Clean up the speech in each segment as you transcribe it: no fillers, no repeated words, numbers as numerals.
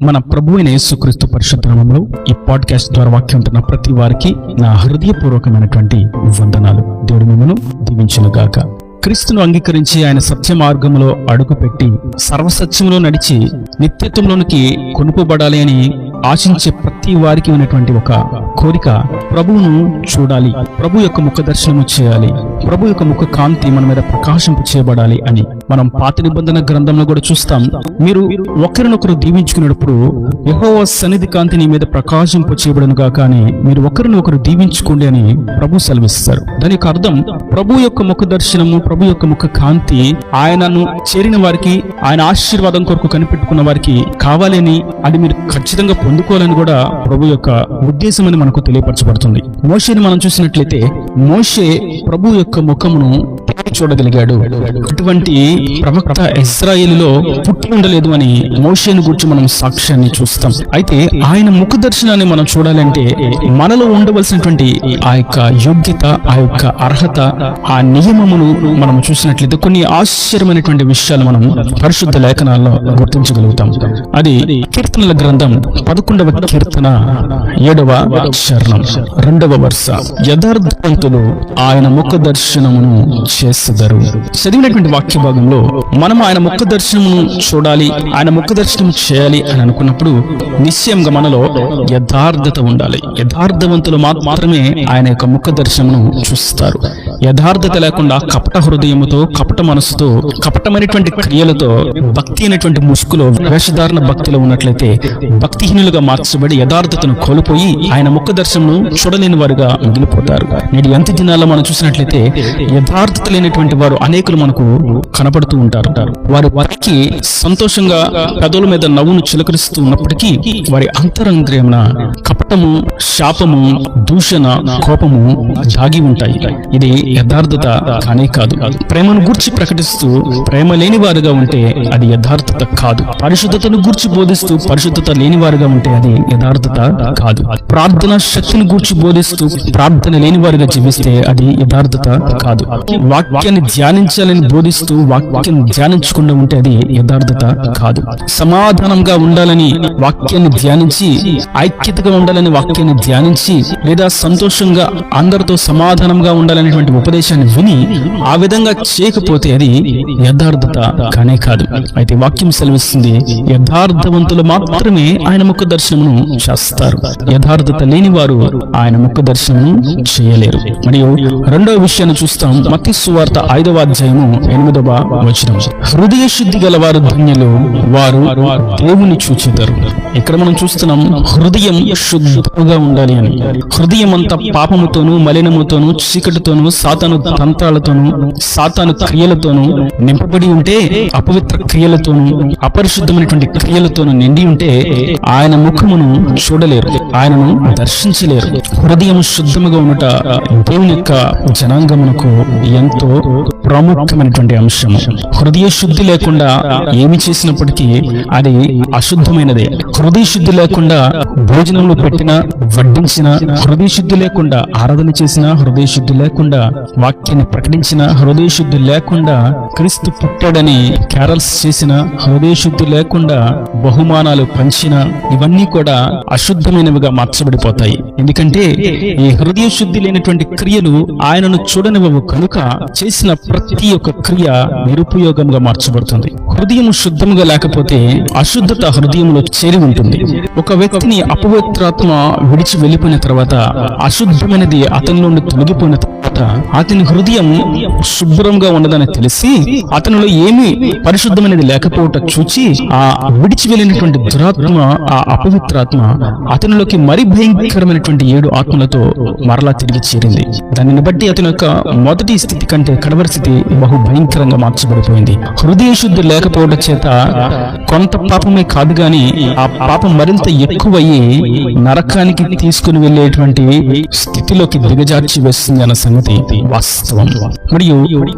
మన ప్రభువైన యేసుక్రీస్తు పరిశుద్ధ నామములో ఈ పాడ్కాస్ట్ ద్వారా వాక్యం ఉంటున్న ప్రతి వారికి నా హృదయపూర్వకమైనటువంటి వందనాలు. దేవుడు మిమ్మల్ని దీవించునుగాక. క్రీస్తును అంగీకరించి ఆయన సత్య మార్గంలో అడుగుపెట్టి సర్వసత్యంలో నడిచి నిత్యత్వంలోనికి కొనుకోబడాలి అని ఆశించే ప్రతి వారికి ఉన్నటువంటి ఒక కోరిక, ప్రభువును చూడాలి, ప్రభు యొక్క ముఖ దర్శనము చేయాలి, ప్రభు యొక్క ముఖ కాంతి మన మీద ప్రకాశింపు చేయబడాలి అని మనం పాత నిబంధన గ్రంథంలో కూడా చూస్తాం. మీరు ఒకరినొకరు దీవించుకునేటప్పుడు యెహోవా సన్నిధి కాంతి నీ మీద ప్రకాశింపు చేయబడను గాక అని మీరు ఒకరినొకరు దీవించుకోండి అని ప్రభు సెలవిస్తారు. దాని యొక్క అర్థం, ప్రభు యొక్క ముఖ దర్శనము, ప్రభు యొక్క ముఖ కాంతి ఆయనను చేరిన వారికి, ఆయన ఆశీర్వాదం కొరకు కనిపెట్టుకున్న వారికి కావాలి అని, అది మీరు ఖచ్చితంగా పొందుకోవాలని కూడా ప్రభు యొక్క ఉద్దేశం అని మనకు తెలియపరచబడుతుంది. మోషేని మనం చూసినట్లయితే మోషే ప్రభు యొక్క ముఖమును చూడగలిగాడు. అటువంటి ప్రవక్త ఇశ్రాయేలులో పుట్టి ఉండలేదు అని మోషేని గురించి మనం సాక్ష్యాన్ని చూస్తాం. అయితే ఆయన ముఖ దర్శనాన్ని మనం చూడాలంటే మనలో ఉండవలసినటువంటి ఆ యొక్క యోగ్యత, ఆ యొక్క అర్హత, ఆ నియమమును మనం చూసినట్లయితే కొన్ని ఆశ్చర్యమైనటువంటి విషయాలు మనం పరిశుద్ధ లేఖనాల్లో గుర్తించగలుగుతాం. అది కీర్తనల గ్రంథం 11వ కీర్తన 7వ చరణం 2వ వరుస. యథార్థవంతులు ఆయన ముఖ దర్శనమును చేసెదరు. చదివినటువంటి వాక్య భాగంలో మనం ఆయన ముఖ దర్శనమును చూడాలి, ఆయన ముఖ దర్శనం చేయాలి అని అనుకున్నప్పుడు నిశ్చయంగా మనలో యథార్థత ఉండాలి. యథార్థవంతులు మాత్రమే ఆయన యొక్క ముఖ దర్శనమును చూస్తారు. యథార్థత లేకుండా కపట హృదయముతో, కపట మనసుతో, కపటమైనటువంటి క్రియలతో, భక్తి అయినటువంటి ముసుగులో, వేషధారణ భక్తిలో ఉన్నట్లయితే భక్తిహీనులుగా మార్చబడి యథార్థతను కోల్పోయి ఆయన ముఖ దర్శనమును చూడలేని వారుగా మిగిలిపోతారు. నేటి అంత్య దినాల్లో మనం చూసినట్లయితే యథార్థత లేనటువంటి వారు అనేకులు మనకు కనపడుతూ ఉంటారు. వారికి సంతోషంగా పెదవుల మీద నవ్వును చిలకరిస్తూ ఉన్నప్పటికీ వారి అంతరంద్రియమున కపటము, శాపము, దూషణ, కోపము దాగి ఉంటాయి. ఇది యథార్థత కానే కాదు. ప్రేమను గూర్చి ప్రకటిస్తూ ప్రేమ లేని వారుగా ఉంటే అది యథార్థత కాదు. పరిశుద్ధతను గూర్చి బోధిస్తూ పరిశుద్ధత లేని వారుగా ఉంటే అది యథార్థత కాదు. ప్రార్థన శక్తిని గూర్చి బోధిస్తూ ప్రార్థన లేని వారుగా జీవిస్తే అది యథార్థత కాదు. వాక్యాన్ని ధ్యానించాలని బోధిస్తూ వాక్యాన్ని ధ్యానించకుండా ఉంటే అది యథార్థత కాదు. సమాధానంగా ఉండాలని వాక్యాన్ని ధ్యానించి, ఐక్యతగా ఉండాలని వాక్యాన్ని ధ్యానించి, లేదా సంతోషంగా అందరితో సమాధానంగా ఉండాలనేటువంటి ఉపదేశాన్ని విని ఆ విధంగా చేయకపోతే అది యథార్థత కానే కాదు. అయితే వాక్యం సెలవిస్తుంది, యథార్థవంతులు మాత్రమే ఆయన ముఖ దర్శనమును చేస్తారు. యథార్థత లేని వారు ఆయన ముఖ దర్శనమును చేయలేరు. మరియు రెండవ విషయాన్ని చూస్తాం. మత్తయి సువార్త 5వ అధ్యాయము 8వ వచనం. హృదయ శుద్ధి గలవారు ధన్యులు, వారు దేవుని చూచెదరు. ఇక్కడ మనం చూస్తున్నాం హృదయం శుద్ధంగా ఉండాలి అని. హృదయం అంతా పాపముతోనూ, మలినముతోనూ, చీకటితోనూ, సాతాను తంత్రాలతోనూ, సాతాను క్రియలతోనూ నింపబడి ఉంటే, అపవిత్ర క్రియలతోనూ, అపరిశుద్ధమైనటువంటి క్రియలతోనూ నిండి ఉంటే ఆయన ముఖమును చూడలేరు, ఆయనను దర్శించలేరు. హృదయం శుద్ధముగా ఉన్నట దేవుని యొక్క జనాంగమునకు ఎంతో ప్రాముఖ్యమైనటువంటి అంశము. హృదయ శుద్ధి లేకుండా ఏమి చేసినప్పటికీ అది అశుద్ధమైనదే. హృదయ శుద్ధి లేకుండా భోజనంలో పెట్టినా, వడ్డించిన, హృదయ శుద్ధి లేకుండా ఆరాధన చేసిన, హృదయ శుద్ధి లేకుండా వాక్యాన్ని ప్రకటించిన, హృదయ శుద్ధి లేకుండా క్రీస్తు పుట్టాడని క్యారల్స్ చేసిన, హృదయ శుద్ధి లేకుండా బహుమానాలు పంచిన, ఇవన్నీ కూడా అశుద్ధమైనవిగా మార్చబడిపోతాయి. ఎందుకంటే ఈ హృదయ శుద్ధి లేనటువంటి క్రియలు ఆయనను చూడనివ్వవు కనుక చేసిన ప్రతి ఒక్క క్రియ నిరుపయోగంగా మార్చబడుతుంది. హృదయం శుద్ధంగా లేకపోతే అశుద్ధత హృదయంలో చేరి ఉంటుంది. ఒక వ్యక్తిని అపవిత్రాత్మ విడిచి వెళ్ళిపోయిన తర్వాత, అశుద్ధమైనది అతని నుండి తొలగిపోయిన తర్వాత అతని హృదయం శుభ్రంగా ఉన్నదని తెలిసి అతనిలో ఏమీ పరిశుద్ధమైనది లేకపోవట చూచి ఆ విడిచి వెళ్ళినటువంటి దురాత్మ, ఆ అపవిత్రాత్మ అతనిలోకి మరి భయంకరమైనటువంటి 7 ఆత్మలతో మరలా తిరిగి చేరింది. దానిని బట్టి అతని యొక్క మొదటి స్థితి కంటే కడవరి స్థితి బహు భయంకరంగా మార్చబడిపోయింది. హృదయ శుద్ధి లేకపోవడం చేత కొంత పాపమే కాదు గాని ఆ పాపం మరింత ఎక్కువయ్యి నరకానికి తీసుకుని వెళ్ళేటువంటి స్థితిలోకి దిగజార్చి వేస్తుంది అన్న సంగతి వాస్తవం. మరియు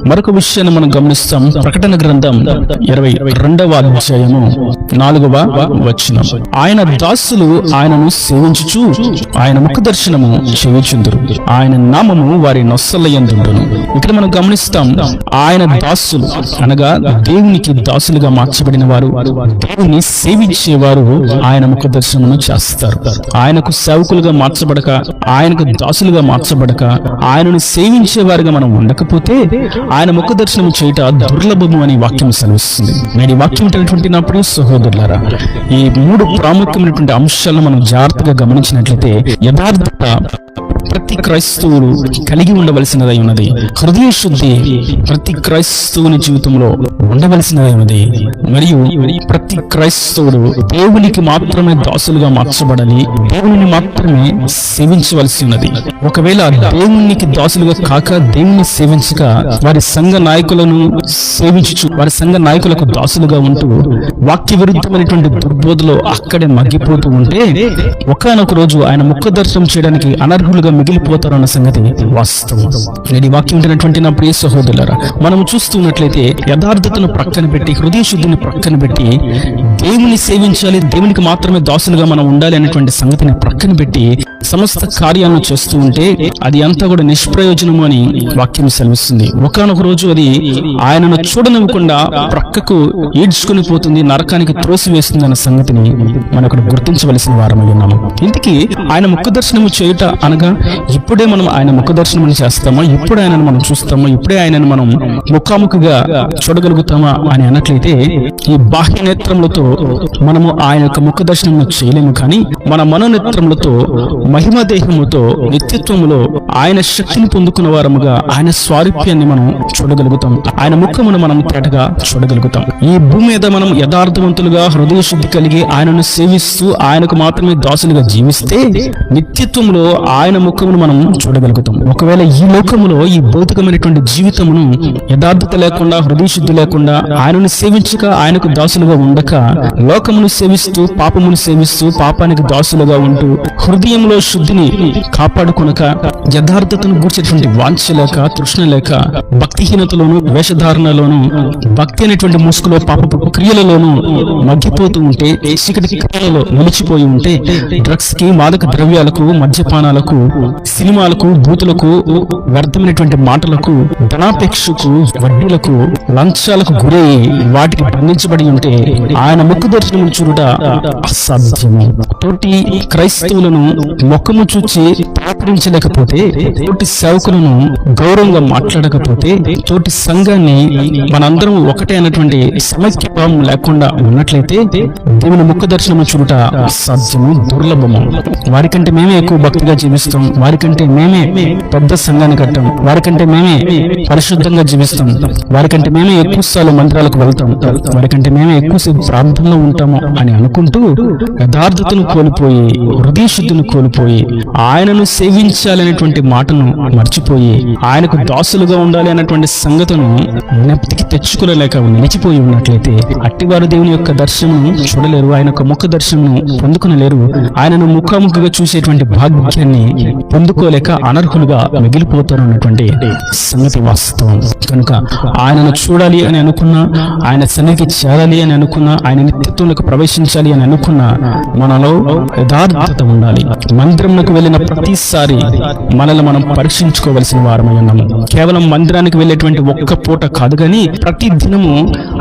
మరొక విషయాన్ని మనం గమనిస్తాం. ప్రకటన గ్రంథం 22వ అధ్యాయము 4వ వచనం. ఆయన దాసులు ఆయనను సేవించుచు ఆయన ముఖ దర్శనము చేయుచుందురు, ఆయన నామము వారి నొస్సల యందుండును. ఇక్కడ మనం గమనిస్తాం, ఆయన దాసులు అనగా దేవునికి దాసులుగా మార్చబడిన వారు, దేవుని సేవించేవారు ఆయన ముఖ దర్శనమును చేస్తారు. ఆయనకు సేవకులుగా మార్చబడక, ఆయనకు దాసులుగా మార్చబడక, ఆయనను సేవించేవారుగా మనం ఉండకపోతే ఆయన ముఖ దర్శనం చేయట దుర్లభము అని వాక్యం సెలవిస్తుంది. నేను ఈ వాక్యం ఏంటంటే నా ప్రియ సహోదరులారా, ఈ 3 ప్రాముఖ్యమైనటువంటి అంశాలను మనం జాగ్రత్తగా గమనించినట్లయితే యథార్థత ప్రతి క్రైస్తవుడు కలిగి ఉండవలసినదై ఉన్నది. హృదయ శుద్ధి ప్రతి క్రైస్తవుని జీవితంలో ఉండవలసినదై ఉన్నది. మరియు ప్రతి క్రైస్తవుడు దేవునికి మాత్రమే దాసులుగా మార్చబడాలి, దేవుని మాత్రమే సేవించవలసి ఉన్నది. ఒకవేళ దేవునికి దాసులుగా కాక దేవుని సేవించక వారి సంఘ నాయకులను సేవించు, వారి సంఘ నాయకులకు దాసులుగా ఉంటూ వాక్య విరుద్ధమైనటువంటి దుర్బోధలో అక్కడే మగ్గిపోతూ ఉంటే ఒకానొక రోజు ఆయన ముఖ దర్శనం చేయడానికి అనర్హులుగా మిగిలిపోతారు అన్న సంగతి వాస్తవం. నేను ఈ వాక్యం ఉంటున్నటువంటి నా ప్రియ సహోదరులారా, మనం చూస్తున్నట్లయితే యథార్థతను ప్రక్కన పెట్టి, హృదయ శుద్ధిని ప్రక్కన పెట్టి దేవుని సేవించాలి, దేవునికి మాత్రమే దాసులుగా మనం ఉండాలి అనేటువంటి సంగతిని ప్రక్కన పెట్టి సమస్త కార్యాలను చేస్తూ ఉంటే అది అంతా కూడా నిష్ప్రయోజనము అని వాక్యం సెలవిస్తుంది. ఒకానొక రోజు అది ఆయనను చూడనివ్వకుండా ప్రక్కకు ఈడ్చుకుని పోతుంది, నరకానికి త్రోసివేస్తుంది అన్న సంగతిని మనం ఇక్కడ గుర్తించవలసిన వారమై ఉన్నాము. ఇంతకీ ఆయన ముఖ దర్శనము చేయుట అనగా ఇప్పుడే మనం ఆయన ముఖ దర్శనం చేస్తామా, ఇప్పుడు ఆయనను మనం చూస్తామా, ఇప్పుడే ఆయనను మనం ముఖాముఖిగా చూడగలుగుతామా అని అన్నట్లయితే ఈ బాహ్య నేత్రములతో మనము ఆయన యొక్క ముఖ దర్శనం చేయలేము. కానీ మన మనోనేత్రములతో, మహిమ దేహముతో, నిత్యత్వములో ఆయన శక్తిని పొందుకున్న వారముగా ఆయన స్వారూప్యాన్ని మనం చూడగలుగుతాం. ఆయన ముఖమును మనం తేటగా చూడగలుగుతాం. ఈ భూమి మీద మనం యథార్థవంతులుగా హృదయ శుద్ధి కలిగి ఆయనను సేవిస్తూ ఆయనకు మాత్రమే దాసులుగా జీవిస్తే నిత్యత్వంలో ఆయన ముఖమును మనం చూడగలుగుతాం. ఒకవేళ ఈ లోకములో ఈ భౌతికమైనటువంటి జీవితమును యథార్థత లేకుండా, హృదయ శుద్ధి లేకుండా, ఆయనను సేవించక, ఆయనకు దాసులుగా ఉండక, లోకమును సేవిస్తూ, పాపమును సేవిస్తూ, పాపానికి దాసులుగా ఉంటూ, హృదయంలో శుద్ధిని కాపాడుకొనక, యథార్థతను గూర్చేటువంటి వాంఛ లేక, తృష్ణ లేక, భక్తిహీనతలోను, వేషధారణలోను, భక్తి అనేటువంటి ముసుగులో, పాపపు క్రియలలోనూ మగ్గిపోతూ ఉంటే, చీకటి క్రియలలో నిలిచిపోయి ఉంటే, డ్రగ్స్ కి, మాదక ద్రవ్యాలకు, మద్యపానాలకు, సినిమాలకు, బూతులకు, వ్యర్థమైనటువంటి మాటలకు, ధనాపేక్షకు, వడ్డీలకు, లంచాలకు గురై వాటికి బంధించబడి ఉంటే ఆయన ముఖ దర్శనం చూడట అసాధ్యము. తోటి క్రైస్తవులను ముఖము చూచి పలకరించలేకపోతే, తోటి సేవకులను గౌరవంగా మాట్లాడకపోతే, తోటి సంఘాన్ని మనందరం ఒకటే అన్నటువంటి సమైక్యభావం లేకుండా ఉన్నట్లయితే దేవుని ముఖ దర్శనం చూడట అసాధ్యము, దుర్లభము. వారికంటే మేమే ఎక్కువ భక్తిగా జీవిస్తాం, వారికంటే మేమే పెద్ద సంఘాన్ని కట్టాం, వారికంటే మేమే పరిశుద్ధంగా జీవిస్తాం, వారికంటే మేమే ఎక్కువ సార్లు మందిరాలకు వెళ్తాం, వారికంటే మేమే ఎక్కువసేపు ప్రార్థనలో ఉంటాము అని అనుకుంటూ యథార్థతను కోల్పోయి, హృదయ శుద్ధిని కోల్పోయి, ఆయనను సేవించాలనేటువంటి మాటను మర్చిపోయి, ఆయనకు దాసులుగా ఉండాలి అన్నటువంటి సంగతిని జ్ఞప్తికి తెచ్చుకోలేక నిలిచిపోయి ఉన్నట్లయితే అట్టివారు దేవుని యొక్క దర్శనం చూడలేరు, ఆయన యొక్క ముఖ దర్శనం పొందుకునలేరు, ఆయనను ముఖాముఖిగా చూసేటువంటి భాగ్యాన్ని పొందుకోలేక అనర్హులుగా మిగిలిపోతారు అన్నటువంటి సంగతి వాస్తవం. కనుక ఆయనను చూడాలి అని అనుకున్నా, ఆయన సన్నిధికి చేరాలి అని అనుకున్నా, ఆయన నిత్యత్వంలోకి ప్రవేశించాలి అని అనుకున్నా మనలో యథార్థత ఉండాలి. మందిరంలోకి వెళ్ళిన ప్రతిసారి మనల్ని మనం పరీక్షించుకోవలసిన వారమై ఉన్నాము. కేవలం మందిరానికి వెళ్ళేటువంటి ఒక్క పూట కాదు, కానీ ప్రతి దినము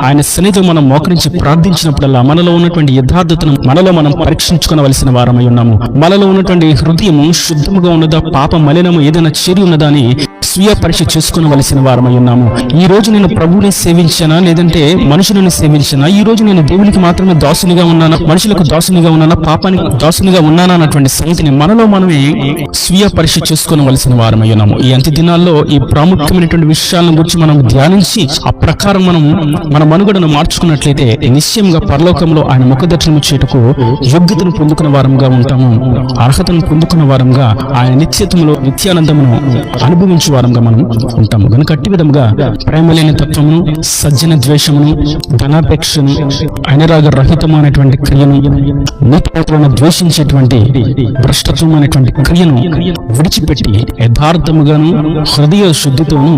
ఆయన సన్నిధిలో మనం మోకరించి ప్రార్థించినప్పుడల్లా మనలో ఉన్నటువంటి యథార్థతను మనలో మనం పరీక్షించుకోవలసిన వారమై ఉన్నాము. మనలో ఉన్నటువంటి హృదయము శుద్ధముగా ఉన్నదా, పాప మలినము ఏదైనా చేరి ఉన్నదా అని స్వీయ పరీక్ష చేసుకునవలసిన వారమై ఉన్నాము. ఈ రోజు నేను ప్రభువుని సేవించానా, లేదంటే మనుషులను సేవించానా, ఈ రోజు నేను దేవునికి మాత్రమే దాసునిగా ఉన్నానా, మనుషులకు దాసునిగా ఉన్నానా, పాపానికి దాసునిగా ఉన్నానా అన్నటువంటి సంగతిని మనలో మనమే స్వీయ పరీక్ష చేసుకునవలసిన వారమై ఉన్నాము. ఈ అంత్య దినాల్లో ఈ ప్రాముఖ్యమైనటువంటి విషయాలను గురించి మనం ధ్యానించి ఆ ప్రకారం మనం మన మనుగడను మార్చుకున్నట్లయితే నిశ్చయంగా పరలోకంలో ఆయన ముఖ దర్శనం చేయుటకు యోగ్యతను పొందుకున్న వారంగా ఉంటాము, అర్హతను పొందుకున్న వారంగా ఆయన నిత్యత్వములో నిత్యానందమును అనుభవించే వారంగా మనం ఉంటాము. కనుక అట్టి విధముగా ప్రేమలేని తత్వమును, సజ్జన ద్వేషమును, ధనాపేక్షను, అనురాగ రహితము అనేటువంటి క్రియను, నీతిపరులను ద్వేషించేటువంటి భ్రష్టత్వం అనేటువంటి క్రియను విడిచిపెట్టి యథార్థముగాను హృదయ శుద్ధితోను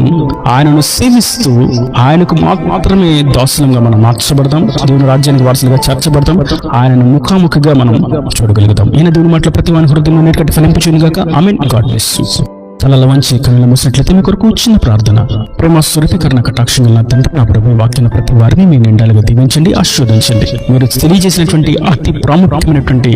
ఆయనను సేవిస్తూ ఆయనకు మాత్రమే దాసులంగా మనం మార్చబడతాం, దేవుని రాజ్యానికి వారసులుగా చేర్చబడతాం, ఆయనను ముఖాముఖిగా మనం చూడగలుగుతాం. ఈయన దేవుని మాటల ప్రతి వాని హృదయంలో నేటికట్టి ఫలింపచేయును గాక. ఆమేన్. God bless you. తలల వంచి కళ్ళ మూసినట్లయితే మీ కొరకు చిన్న ప్రార్థన. ప్రేమ స్వరూపీకరణ కటాక్షంగా నా తండ్రి, నా ప్రభు వాక్యం ప్రతి వారిని మీ నిండాలుగా దీవించండి, ఆశీర్వదించండి. మీరు తెలియజేసినటువంటి అతి ప్రాముఖ్యమైనటువంటి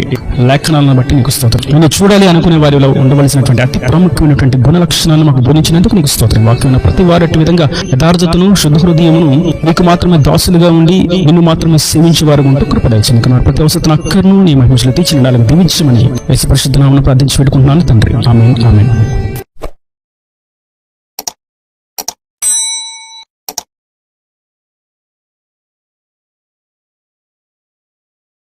లేఖనాలను బట్టి నీకు స్తోత్రం. నేను చూడాలి అనుకునే వారిలో ఉండవలసినటువంటి అతి ప్రాముఖ్యమైనటువంటి గుణ లక్షణాలను మాకు బోధించినందుకు నీకు స్తోత్రం. వాక్యం ప్రతి వారు అట్టి విధంగా యథార్థతను, శుద్ధ హృదయమును, నీకు మాత్రమే దాసులుగా ఉండి నిన్ను మాత్రమే సేవించే వారు ఉంటూ కృపదయచండి. ప్రతి అవసరం అక్కర్ను నీ మహిమలు తీర్చి నిండాలని దీవించమని యేసు పరిశుద్ధ నామమున ప్రార్థించి పెట్టుకుంటున్నాను తండ్రి. ఆమేన్, ఆమేన్.